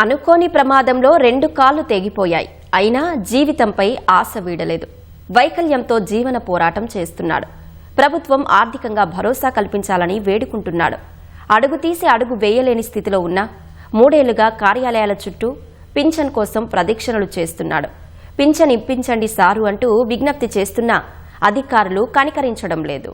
అనుకోని ప్రమాదంలో 2 కాళ్లు తెగిపోయాయి. అయినా జీవితంపై ఆశ వీడలేదు. వైకల్యంతో జీవన పోరాటం చేస్తున్నాడు. ప్రభుత్వం ఆర్థికంగా భరోసా కల్పించాలని వేడుకుంటున్నాడు. అడుగు తీసి అడుగు వేయలేని స్థితిలో ఉన్న 3 ఏళ్లుగా కార్యాలయాల చుట్టూ పింఛన్ కోసం ప్రదక్షిణలు చేస్తున్నాడు. పింఛన్ ఇప్పించండి సారు అంటూ విజ్ఞప్తి చేస్తున్నా అధికారులు కనికరించడం లేదు.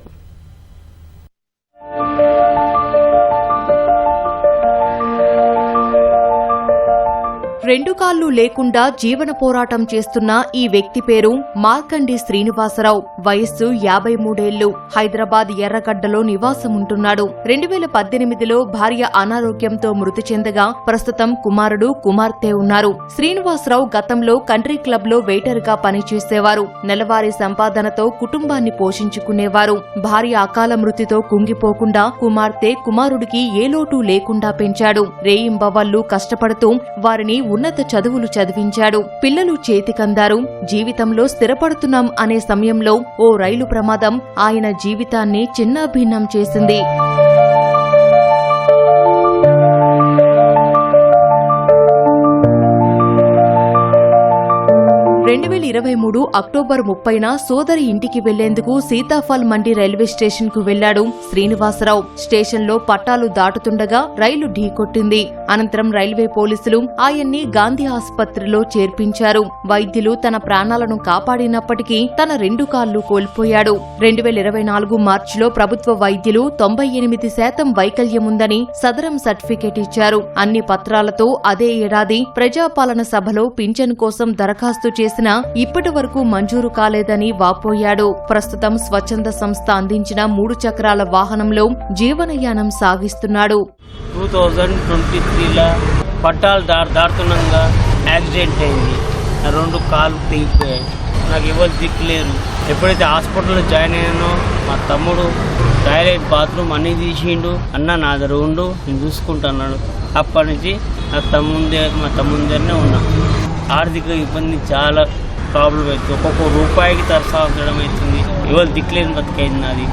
2 కాళ్లు లేకుండా జీవన పోరాటం చేస్తున్న ఈ వ్యక్తి పేరు మార్కండి శ్రీనివాసరావు. వయస్సు 53 ఏళ్లు. హైదరాబాద్ ఎర్రగడ్డలో నివాసముంటున్నాడు. 2018లో భార్య అనారోగ్యంతో మృతి చెందగా ప్రస్తుతం కుమారుడు కుమార్తె ఉన్నారు. శ్రీనివాసరావు గతంలో కంట్రీ క్లబ్ లో వెయిటర్ గా పనిచేసేవారు. నెలవారీ సంపాదనతో కుటుంబాన్ని పోషించుకునేవారు. భార్య అకాల మృతితో కుంగిపోకుండా కుమార్తె కుమారుడికి ఏ లోటు లేకుండా పెంచాడు. రేయింబవళ్లు కష్టపడుతూ వారిని ఉన్నత చదువులు చదివించాడు. పిల్లలు చేతికందారు. జీవితంలో స్థిరపడుతున్నాం అనే సమయంలో ఓ రైలు ప్రమాదం ఆయన జీవితాన్ని చిన్నాభిన్నం చేసింది. 2023 అక్టోబర్ 30న సోదరి ఇంటికి వెళ్లేందుకు సీతాఫల్ మండి రైల్వే స్టేషన్ కు వెళ్లాడు శ్రీనివాసరావు. స్టేషన్లో పట్టాలు దాటుతుండగా రైలు ఢీకొట్టింది. అనంతరం రైల్వే పోలీసులు ఆయన్ని గాంధీ ఆసుపత్రిలో చేర్పించారు. వైద్యులు తన ప్రాణాలను కాపాడినప్పటికీ తన 2 కాళ్లు కోల్పోయాడు. 2024 మార్చిలో ప్రభుత్వ వైద్యులు 98% వైకల్యముందని సదరం సర్టిఫికేట్ ఇచ్చారు. అన్ని పత్రాలతో అదే ఏడాది ప్రజాపాలన సభలో పింఛన్ కోసం దరఖాస్తు చేసిన ఇప్పటి వరకు మంజూరు కాలేదని వాపోయాడు. ప్రస్తుతం స్వచ్ఛంద సంస్థ అందించిన 3 చక్రాల వాహనంలో జీవనయానం సాగిస్తున్నాడు. 2023లో పట్టాలు దాటుతుండగా యాక్సిడెంట్ అయింది. 2 కాళ్ళు తెగిపోయాయి. నాకు ఎవరు దిక్కులేరు. ఎప్పుడైతే హాస్పిటల్లో జాయిన్ అయ్యానో మా తమ్ముడు టాయిలెట్ బాత్రూమ్ అన్నీ తీసిండు. అన్న నా దగ్గర ఉండు, నేను చూసుకుంటున్నాడు. అప్పటి నుంచి మా తమ్ముందరనే ఉన్నా. ఆర్థిక ఇబ్బంది చాలా ప్రాబ్లం అవుతుంది. ఒక్కొక్క రూపాయికి తరసాల్చడం అవుతుంది. ఎవరు దిక్కులేని బతికైంది నాది.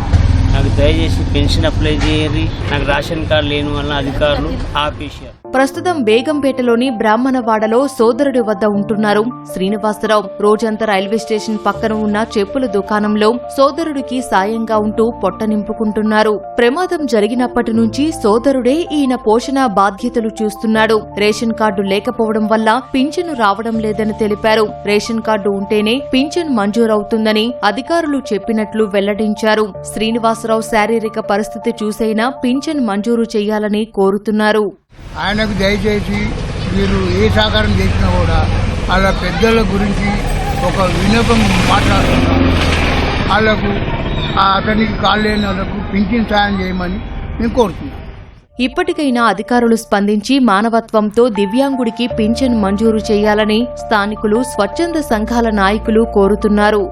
నాకు దయచేసి పెన్షన్ అప్లై చేయరి. నాకు రేషన్ కార్డు లేని వల్ల అధికారులు ఆపేశారు. ప్రస్తుతం బేగంపేటలోని బ్రాహ్మణవాడలో సోదరుడి వద్ద ఉంటున్నారు శ్రీనివాసరావు. రోజంతా రైల్వే స్టేషన్ పక్కన ఉన్న చెప్పుల దుకాణంలో సోదరుడికి సాయంగా ఉంటూ పొట్ట నింపుకుంటున్నారు. ప్రమాదం జరిగినప్పటి నుంచి సోదరుడే ఈయన పోషణ బాధ్యతలు చూస్తున్నాడు. రేషన్ కార్డు లేకపోవడం వల్ల పింఛను రావడం లేదని తెలిపారు. రేషన్ కార్డు ఉంటేనే పింఛన్ మంజూరవుతుందని అధికారులు చెప్పినట్లు వెల్లడించారు. శ్రీనివాసరావు శారీరక పరిస్థితి చూసైనా పింఛన్ మంజూరు చేయాలని కోరుతున్నారు. ఆయనకు దయచేసి మీరు ఏ సహకారం చేసినా కూడా వాళ్ళ పెద్దల గురించి ఒక వినోదం మాట్లాడుతున్నారు. వాళ్ళకు అతనికి కాళ్ళు లేని వాళ్ళకు పింఛన్ సాయం చేయమని మేము కోరుతున్నాం. ఇప్పటికైనా అధికారులు స్పందించి మానవత్వంతో దివ్యాంగుడికి పింఛన్ మంజూరు చేయాలని స్థానికులు, స్వచ్ఛంద సంఘాల నాయకులు కోరుతున్నారు.